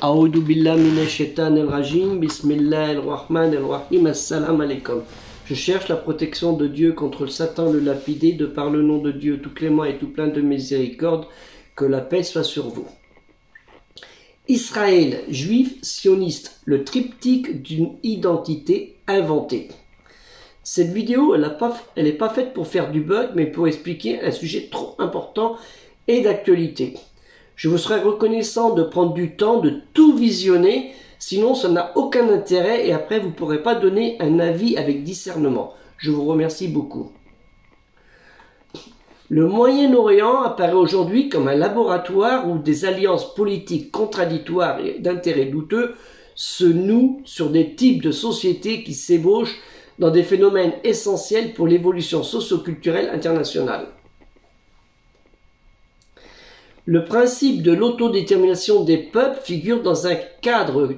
A'oudou billah minash shaitanir rajim, bismillahir rahmanir rahim, assalamu alaikum. Je cherche la protection de Dieu contre le Satan le lapidé, de par le nom de Dieu tout clément et tout plein de miséricorde, que la paix soit sur vous. Israël, juif, sioniste, le triptyque d'une identité inventée. Cette vidéo, elle n'est pas faite pour faire du bug, mais pour expliquer un sujet trop important et d'actualité. Je vous serais reconnaissant de prendre du temps de tout visionner, sinon ça n'a aucun intérêt et après vous ne pourrez pas donner un avis avec discernement. Je vous remercie beaucoup. Le Moyen-Orient apparaît aujourd'hui comme un laboratoire où des alliances politiques contradictoires et d'intérêts douteux se nouent sur des types de sociétés qui s'ébauchent dans des phénomènes essentiels pour l'évolution socio-culturelle internationale. Le principe de l'autodétermination des peuples figure dans un cadre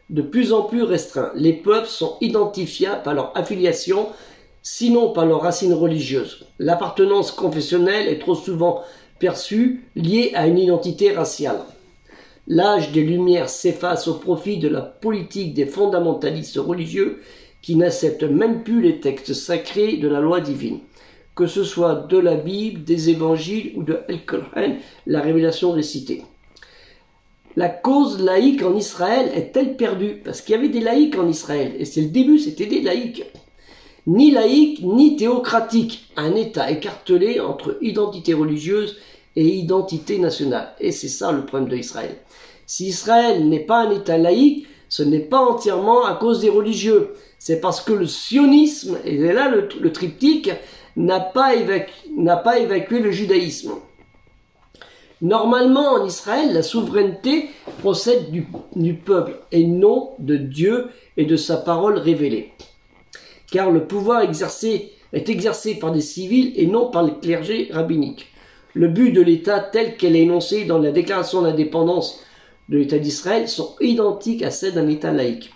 de plus en plus restreint. Les peuples sont identifiables par leur affiliation, sinon par leurs racines religieuses. L'appartenance confessionnelle est trop souvent perçue liée à une identité raciale. L'âge des Lumières s'efface au profit de la politique des fondamentalistes religieux qui n'acceptent même plus les textes sacrés de la loi divine, que ce soit de la Bible, des évangiles ou de Al-Qur'an, la révélation récitée. La cause laïque en Israël est-elle perdue? Parce qu'il y avait des laïcs en Israël, et c'est le début, c'était des laïcs. Ni laïque, ni théocratique, un État écartelé entre identité religieuse et identité nationale. Et c'est ça le problème d'Israël. Si Israël n'est pas un État laïque, ce n'est pas entièrement à cause des religieux. C'est parce que le sionisme, et là le triptyque, n'a pas évacué le judaïsme. Normalement, en Israël, la souveraineté procède du peuple et non de Dieu et de sa parole révélée. Car le pouvoir est exercé par des civils et non par le clergé rabbinique. Le but de l'État tel qu'elle est énoncée dans la déclaration d'indépendance de l'État d'Israël sont identiques à celles d'un État laïque.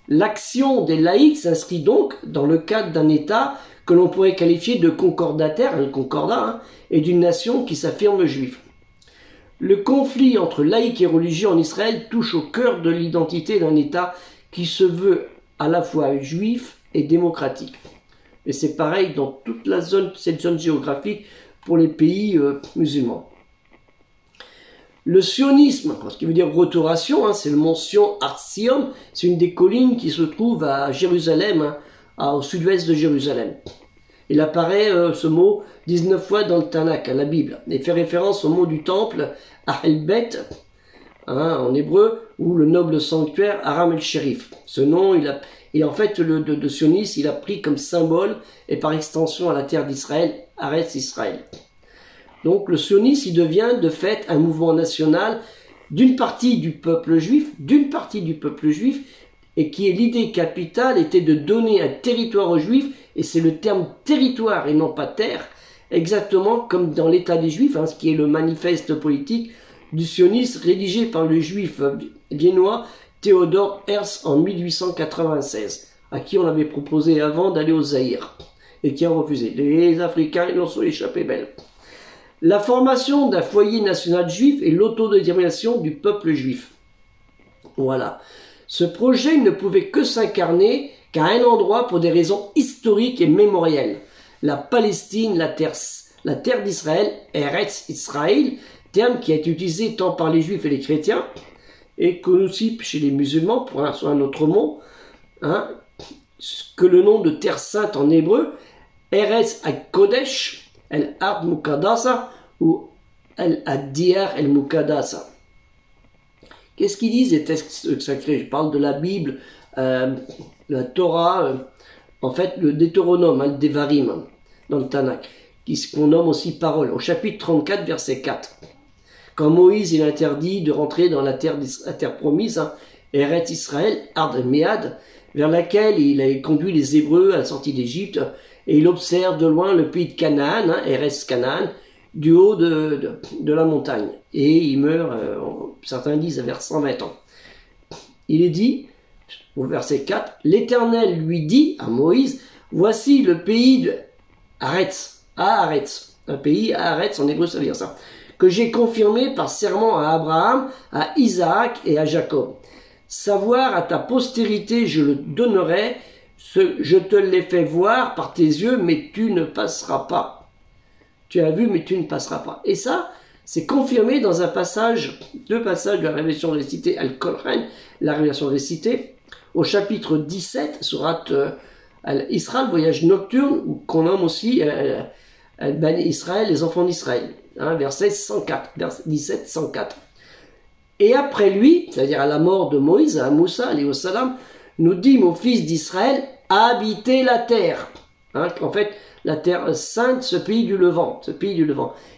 L'action des laïcs s'inscrit donc dans le cadre d'un État que l'on pourrait qualifier de concordataire, un concordat, et d'une nation qui s'affirme juive. Le conflit entre laïcs et religieux en Israël touche au cœur de l'identité d'un État qui se veut à la fois juif et démocratique. Et c'est pareil dans toute cette zone géographique pour les pays musulmans. Le sionisme, ce qui veut dire retoration, c'est le mont Sion Har-Sion, c'est une des collines qui se trouve à Jérusalem, au sud-ouest de Jérusalem. Il apparaît ce mot 19 fois dans le Tanakh, la Bible, et fait référence au mot du temple, Ahel-Bet, en hébreu, ou le noble sanctuaire Aram el-Sherif. Ce nom, en fait, de sionisme, il a pris comme symbole, et par extension à la terre d'Israël, Aretz Israël. Donc le sionisme, il devient de fait un mouvement national d'une partie du peuple juif, et qui est l'idée capitale était de donner un territoire aux juifs, et c'est le terme territoire et non pas terre, exactement comme dans l'État des Juifs, ce qui est le manifeste politique du sionisme rédigé par le juif viennois Theodor Herzl en 1896, à qui on avait proposé avant d'aller au Zaïre, et qui a refusé. Les Africains, ils en sont échappés belles. La formation d'un foyer national juif et l'autodétermination du peuple juif. Voilà. Ce projet ne pouvait que s'incarner qu'à un endroit pour des raisons historiques et mémorielles. La Palestine, la terre d'Israël, Eretz Israël, terme qui a été utilisé tant par les juifs et les chrétiens, et connu aussi chez les musulmans, pour un autre mot, que le nom de terre sainte en hébreu, Eretz HaKodesh, El-Ard Mukadasa ou El-Adiyar El-Mukadasa. Qu'est-ce qu'ils disent les textes sacrés? Je parle de la Bible, la Torah, en fait le Deutéronome, le Devarim, dans le Tanakh, qu'on nomme aussi parole, au chapitre 34, verset 4. Quand Moïse il interdit de rentrer dans la terre promise, Eretz Israël, Ard Mead, vers laquelle il a conduit les Hébreux à la sortie d'Égypte, et il observe de loin le pays de Canaan, Eretz Canaan, du haut de la montagne. Et il meurt, certains disent, vers 120 ans. Il est dit, au verset 4, « L'Éternel lui dit à Moïse, voici le pays de Haaretz, un pays à Haaretz, en hébreu ça veut dire ça, que j'ai confirmé par serment à Abraham, à Isaac et à Jacob. Savoir à ta postérité je le donnerai, je te l'ai fait voir par tes yeux, mais tu ne passeras pas. Tu as vu, mais tu ne passeras pas. Et ça, c'est confirmé dans un passage, deux passages de la révélation récitée, Al-Qur'an, la révélation récitée, au chapitre 17, sourate Israël, voyage nocturne, qu'on nomme aussi Bani Israël, les enfants d'Israël, hein, verset 104, verset 17, 104. Et après lui, c'est-à-dire à la mort de Moïse, à Moussa, alayhi salam, nous dîmes aux fils d'Israël, habitez la terre. Hein, en fait, la terre sainte, ce pays du Levant,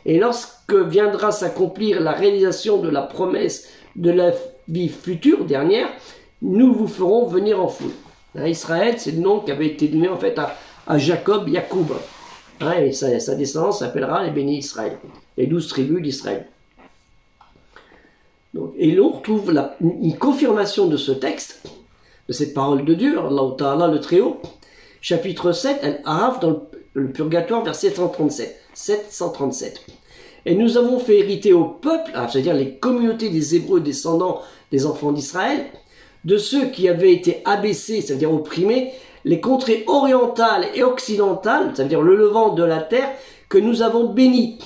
Et lorsque viendra s'accomplir la réalisation de la promesse de la vie future, dernière, nous vous ferons venir en foule. Hein, Israël, c'est le nom qui avait été donné en fait à Jacob, Yacoub. Hein, et sa descendance s'appellera les bénis Israël, les 12 tribus d'Israël. Donc, et l'on retrouve une confirmation de ce texte, de cette parole de Dieu, Allah Ta'ala le Très-Haut, chapitre 7, Al-Araf, dans le Purgatoire, verset 737. Et nous avons fait hériter au peuple, c'est-à-dire les communautés des Hébreux descendants des enfants d'Israël, de ceux qui avaient été abaissés, c'est-à-dire opprimés, les contrées orientales et occidentales, c'est-à-dire le levant de la terre, que nous avons bénis.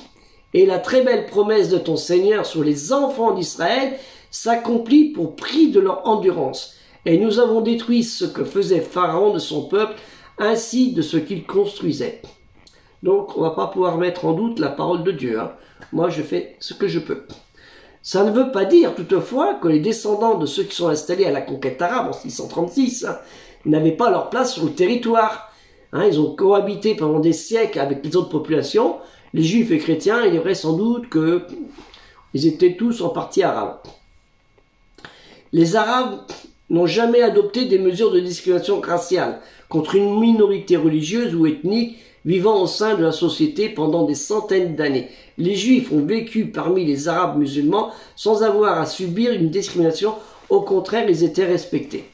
Et la très belle promesse de ton Seigneur sur les enfants d'Israël s'accomplit pour prix de leur endurance. Et nous avons détruit ce que faisait Pharaon de son peuple, ainsi de ce qu'il construisait. Donc, on ne va pas pouvoir mettre en doute la parole de Dieu. Hein. Moi, je fais ce que je peux. Ça ne veut pas dire, toutefois, que les descendants de ceux qui sont installés à la conquête arabe en 636 n'avaient pas leur place sur le territoire. Hein, ils ont cohabité pendant des siècles avec les autres populations. Les juifs et chrétiens, il est vrai sans doute qu'ils étaient tous en partie arabes. Les arabes n'ont jamais adopté des mesures de discrimination raciale contre une minorité religieuse ou ethnique vivant au sein de la société pendant des centaines d'années. Les juifs ont vécu parmi les arabes musulmans sans avoir à subir une discrimination, au contraire, ils étaient respectés.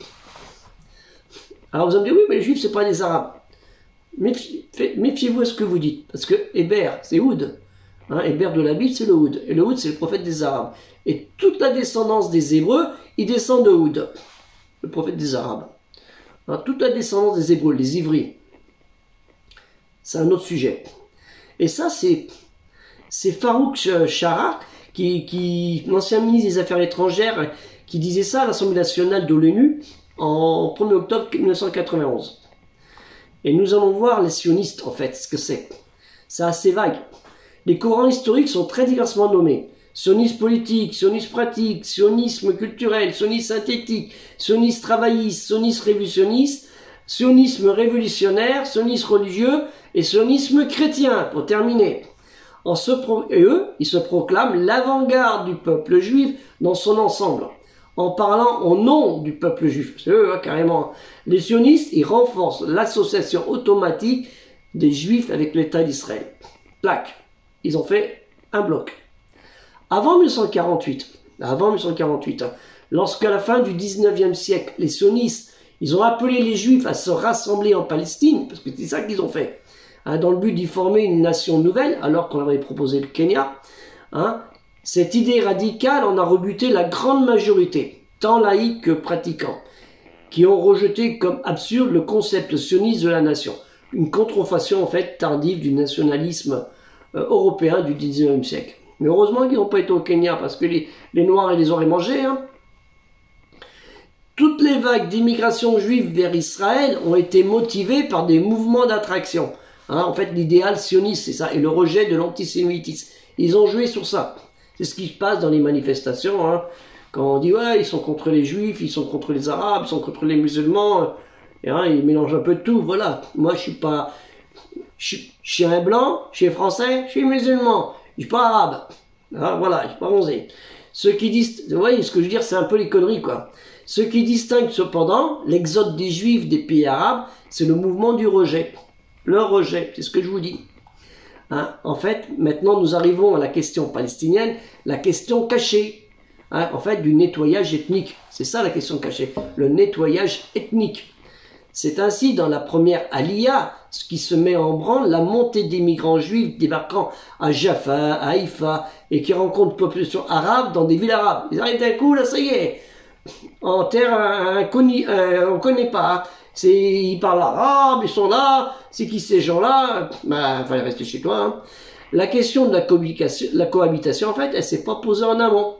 Alors vous allez me dire, oui, mais les juifs, c'est pas des arabes. Méfiez-vous à ce que vous dites, parce que Héber, c'est Oud. Hein, Héber de la Bible, c'est le Oud. Et le Oud, c'est le prophète des Arabes. Et toute la descendance des Hébreux, ils descendent de Oud, le prophète des Arabes. Hein, toute la descendance des Hébreux, les Ivris. C'est un autre sujet. Et ça, c'est Farouk Chara, l'ancien ministre des Affaires étrangères, qui disait ça à l'Assemblée nationale de l'ONU en 1er octobre 1991. Et nous allons voir les sionistes, en fait, ce que c'est. C'est assez vague. Les courants historiques sont très diversement nommés. Sionisme politique, sionisme pratique, sionisme culturel, sionisme synthétique, sionisme travailliste, sionisme révolutionniste, sionisme révolutionnaire, sionisme religieux et sionisme chrétien, pour terminer. Et eux, ils se proclament l'avant-garde du peuple juif dans son ensemble, en parlant au nom du peuple juif. C'est eux, hein, carrément. Les sionistes, ils renforcent l'association automatique des juifs avec l'État d'Israël. Plaque. Ils ont fait un bloc. Avant 1948, lorsqu'à la fin du 19e siècle, les sionistes, ils ont appelé les juifs à se rassembler en Palestine, parce que c'est ça qu'ils ont fait, hein, dans le but d'y former une nation nouvelle, alors qu'on avait proposé le Kenya, hein, cette idée radicale en a rebuté la grande majorité, tant laïcs que pratiquants, qui ont rejeté comme absurde le concept sioniste de la nation, une contrefaçon en fait tardive du nationalisme européen du 19e siècle. Mais heureusement qu'ils n'ont pas été au Kenya, parce que les Noirs, ils les auraient mangés. Hein. Toutes les vagues d'immigration juive vers Israël ont été motivées par des mouvements d'attraction. Hein, en fait, l'idéal sioniste, c'est ça, et le rejet de l'antisémitisme. Ils ont joué sur ça. C'est ce qui se passe dans les manifestations. Hein. Quand on dit, ouais, ils sont contre les juifs, ils sont contre les arabes, ils sont contre les musulmans, et, hein, ils mélangent un peu de tout. Voilà. Moi, je suis pas... Je suis un blanc, je suis français, je suis musulman. Je suis pas arabe. Hein, voilà, je suis pas bronzé. Ceux qui disent... Vous voyez, ce que je veux dire, c'est un peu les conneries, quoi. Ce qui distingue cependant l'exode des juifs des pays arabes, c'est le mouvement du rejet. Le rejet, c'est ce que je vous dis. Hein, en fait, maintenant, nous arrivons à la question palestinienne, la question cachée. Hein, en fait, du nettoyage ethnique. C'est ça la question cachée. Le nettoyage ethnique. C'est ainsi, dans la première Aliyah, ce qui se met en branle, la montée des migrants juifs débarquant à Jaffa, à Haïfa, et qui rencontrent population arabe dans des villes arabes. Ils arrivent d'un coup, là, ça y est, en terre inconnue, on connaît pas. Ils parlent arabe, ils sont là, c'est qui ces gens-là? Bah, fallait rester chez toi. Hein. La question de la cohabitation, en fait, elle s'est pas posée en amont.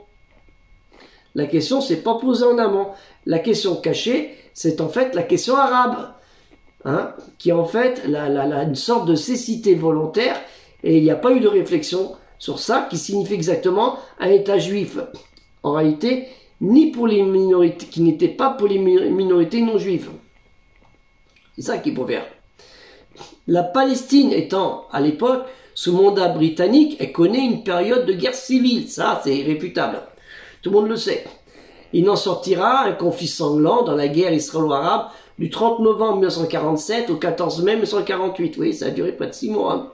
La question s'est pas posée en amont. La question cachée, c'est en fait la question arabe, hein, qui est en fait une sorte de cécité volontaire, et il n'y a pas eu de réflexion sur ça, qui signifie exactement un État juif. En réalité, ni pour les minorités, qui n'étaient pas pour les minorités non juives. C'est ça qu'il faut faire. La Palestine étant, à l'époque, sous mandat britannique, elle connaît une période de guerre civile. Ça, c'est irréfutable. Tout le monde le sait. Il en sortira un conflit sanglant dans la guerre israélo-arabe du 30 novembre 1947 au 14 mai 1948. Oui, ça a duré près de 6 mois. Hein.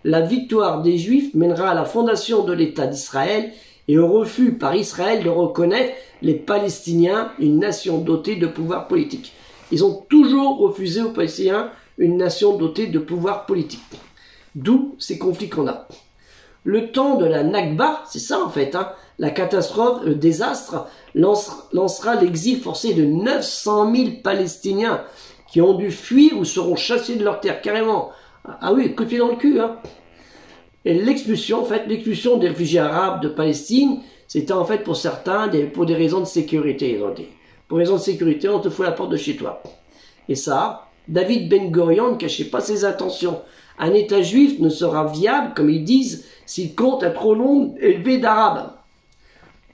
La victoire des Juifs mènera à la fondation de l'État d'Israël et au refus par Israël de reconnaître les Palestiniens une nation dotée de pouvoir politique. Ils ont toujours refusé aux Palestiniens une nation dotée de pouvoir politique. D'où ces conflits qu'on a. Le temps de la Nakba, c'est ça en fait, hein, la catastrophe, le désastre, lancera l'exil forcé de 900 000 Palestiniens qui ont dû fuir ou seront chassés de leur terre, carrément. Ah oui, coup de pied dans le cul. Hein. Et l'expulsion, en fait, l'expulsion des réfugiés arabes de Palestine, c'était en fait pour certains pour des raisons de sécurité. Ils ont dit. Pour raisons de sécurité, on te fout la porte de chez toi. Et ça, David Ben Gurion ne cachait pas ses intentions. Un État juif ne sera viable, comme ils disent, s'il compte un trop long élevé d'Arabes.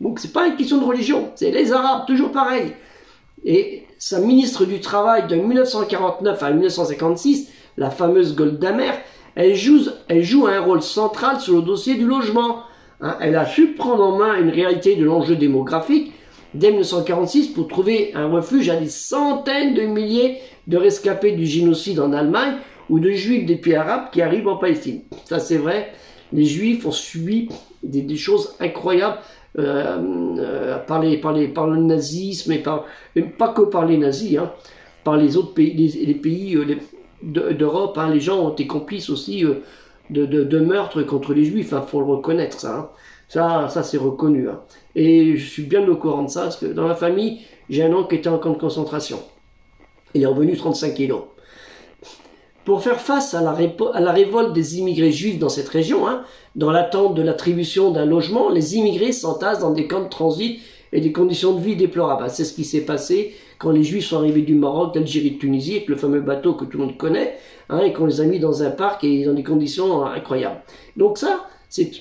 Donc c'est pas une question de religion, c'est les Arabes, toujours pareil. Et sa ministre du Travail de 1949 à 1956, la fameuse Golda Meir, elle joue un rôle central sur le dossier du logement. Hein, elle a su prendre en main une réalité de l'enjeu démographique dès 1946 pour trouver un refuge à des centaines de milliers de rescapés du génocide en Allemagne ou de juifs des pays arabes qui arrivent en Palestine. Ça c'est vrai, les juifs ont subi des choses incroyables par le nazisme et pas que par les nazis, hein, par les autres pays, les pays d'Europe, hein, les gens ont été complices aussi de meurtres contre les juifs, hein, faut le reconnaître ça. Hein. Ça c'est reconnu. Hein. Et je suis bien au courant de ça, parce que dans ma famille, j'ai un oncle qui était en camp de concentration. Il est revenu 35 kilos. Pour faire face à la révolte des immigrés juifs dans cette région, hein, dans l'attente de l'attribution d'un logement, les immigrés s'entassent dans des camps de transit et des conditions de vie déplorables. C'est ce qui s'est passé quand les juifs sont arrivés du Maroc, d'Algérie, de Tunisie, avec le fameux bateau que tout le monde connaît, hein, et qu'on les a mis dans un parc et dans des conditions incroyables. Donc ça, cet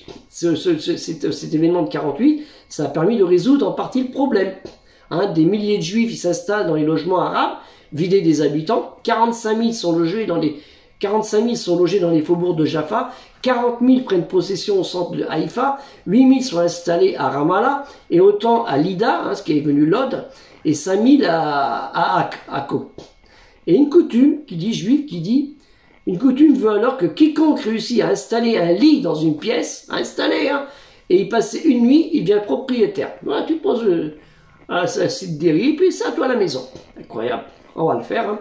événement de 48, ça a permis de résoudre en partie le problème. Hein, des milliers de juifs ils s'installent dans les logements arabes, vidés des habitants, 45 000 sont logés dans les faubourgs de Jaffa, 40 000 prennent possession au centre de Haïfa, 8 000 sont installés à Ramallah, et autant à Lida, hein, ce qui est devenu Lod, et 5 000 à Akko. Et une coutume une coutume veut alors que quiconque réussit à installer un lit dans une pièce, et y passer une nuit, il devient propriétaire. Voilà, tu poses un site d'Eri, puis c'est à toi la maison. Incroyable. On va le faire. Hein.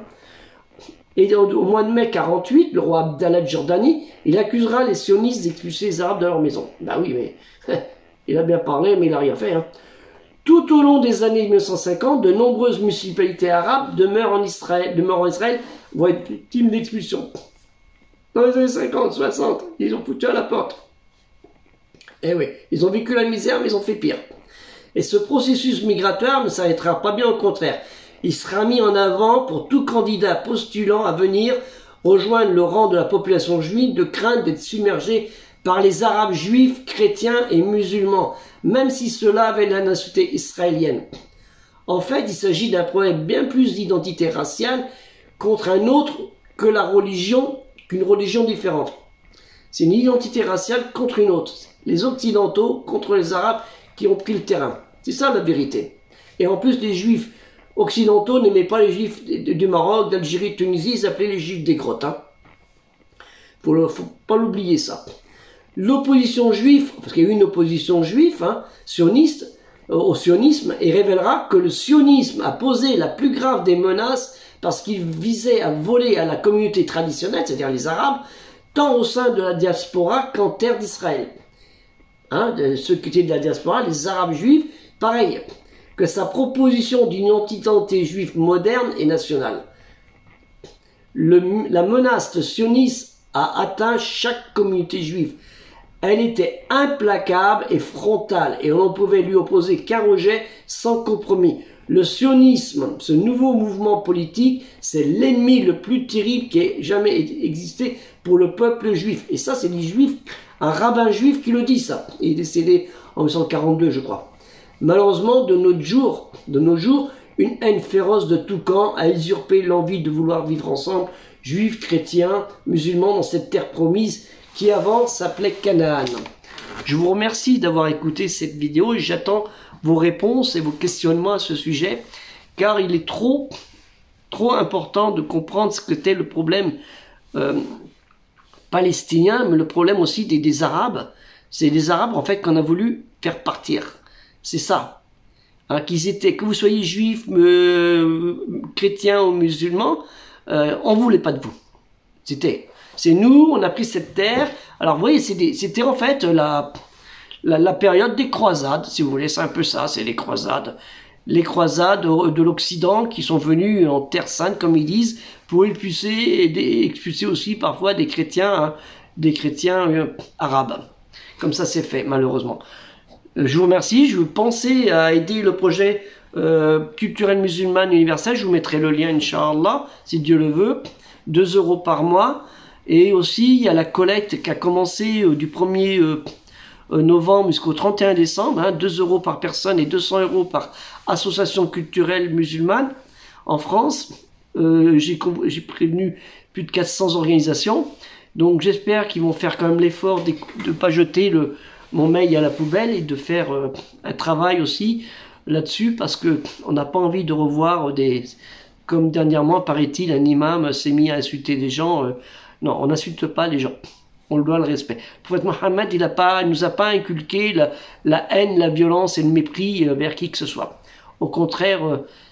Et au mois de mai 48, le roi Abdallah de Jordanie, il accusera les sionistes d'expulser les Arabes de leur maison. Bah oui, mais il a bien parlé, mais il n'a rien fait. Hein. Tout au long des années 1950, de nombreuses municipalités arabes demeurent en Israël, vont être victimes d'expulsion. Dans les années 50, 60, ils ont foutu à la porte. Eh oui, ils ont vécu la misère, mais ils ont fait pire. Et ce processus migratoire ne s'arrêtera pas bien, au contraire. Il sera mis en avant pour tout candidat postulant à venir rejoindre le rang de la population juive de crainte d'être submergé par les Arabes juifs, chrétiens et musulmans, même si ceux-là avaient la nationalité israélienne. En fait, il s'agit d'un problème bien plus d'identité raciale contre un autre qu'une religion différente. C'est une identité raciale contre une autre. Les Occidentaux contre les Arabes qui ont pris le terrain. C'est ça la vérité. Et en plus, les Juifs occidentaux n'aimaient pas les Juifs du Maroc, d'Algérie, de Tunisie, ils appelaient les Juifs des grottes. Hein. Faut pas l'oublier ça. L'opposition juive, parce qu'il y a eu une opposition juive, hein, sioniste, au sionisme, et révélera que le sionisme a posé la plus grave des menaces parce qu'il visait à voler à la communauté traditionnelle, c'est-à-dire les Arabes, tant au sein de la diaspora qu'en terre d'Israël. hein, ceux qui étaient de la diaspora, les Arabes juifs, pareil, que sa proposition d'une identité juive moderne et nationale. La menace sioniste a atteint chaque communauté juive. Elle était implacable et frontale, et on ne pouvait lui opposer qu'un rejet sans compromis. Le sionisme, ce nouveau mouvement politique, c'est l'ennemi le plus terrible qui ait jamais existé pour le peuple juif. Et ça, c'est les juifs, un rabbin juif qui le dit, ça. Il est décédé en 1942, je crois. Malheureusement, de nos jours, une haine féroce de tout camp a usurpé l'envie de vouloir vivre ensemble, juifs, chrétiens, musulmans, dans cette terre promise qui avant s'appelait Canaan. Je vous remercie d'avoir écouté cette vidéo et j'attends vos réponses et vos questionnements à ce sujet, car il est trop important de comprendre ce qu'était le problème palestinien, mais le problème aussi des Arabes. C'est les Arabes, en fait, qu'on a voulu faire partir. C'est ça. Hein, que vous soyez juifs, chrétiens ou musulmans, on voulait pas de vous. C'est nous, on a pris cette terre. Alors, vous voyez, c'était en fait la période des croisades, si vous voulez, c'est un peu ça, c'est les croisades. Les croisades de l'Occident qui sont venues en Terre Sainte, comme ils disent, pour expulser aussi parfois des chrétiens arabes. Comme ça c'est fait, malheureusement. Je vous remercie, je pensais à aider le projet culturel musulman universel, je vous mettrai le lien, Inch'Allah, si Dieu le veut, 2 € par mois. Et aussi, il y a la collecte qui a commencé du 1er novembre jusqu'au 31 décembre, hein, 2 € par personne et 200 € par association culturelle musulmane en France. J'ai prévenu plus de 400 organisations, donc j'espère qu'ils vont faire quand même l'effort de ne pas jeter mon mail à la poubelle et de faire un travail aussi là-dessus, parce que on n'a pas envie de revoir comme dernièrement, paraît-il, un imam s'est mis à insulter des gens. Non, on n'insulte pas les gens. On doit le respect. Le prophète Mohammed, il nous a pas inculqué la haine, la violence et le mépris vers qui que ce soit. Au contraire,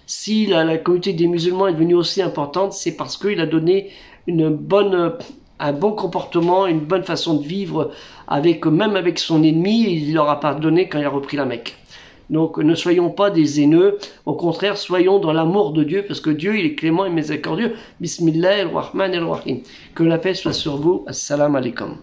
si la communauté des musulmans est devenue aussi importante, c'est parce qu'il a donné un bon comportement, une bonne façon de vivre, même avec son ennemi, et il leur a pardonné quand il a repris la Mecque. Donc ne soyons pas des haineux, au contraire, soyons dans l'amour de Dieu, parce que Dieu, il est clément et miséricordieux. Bismillahir Rahmanir Rahim. Que la paix soit sur vous. Assalamu alaikum.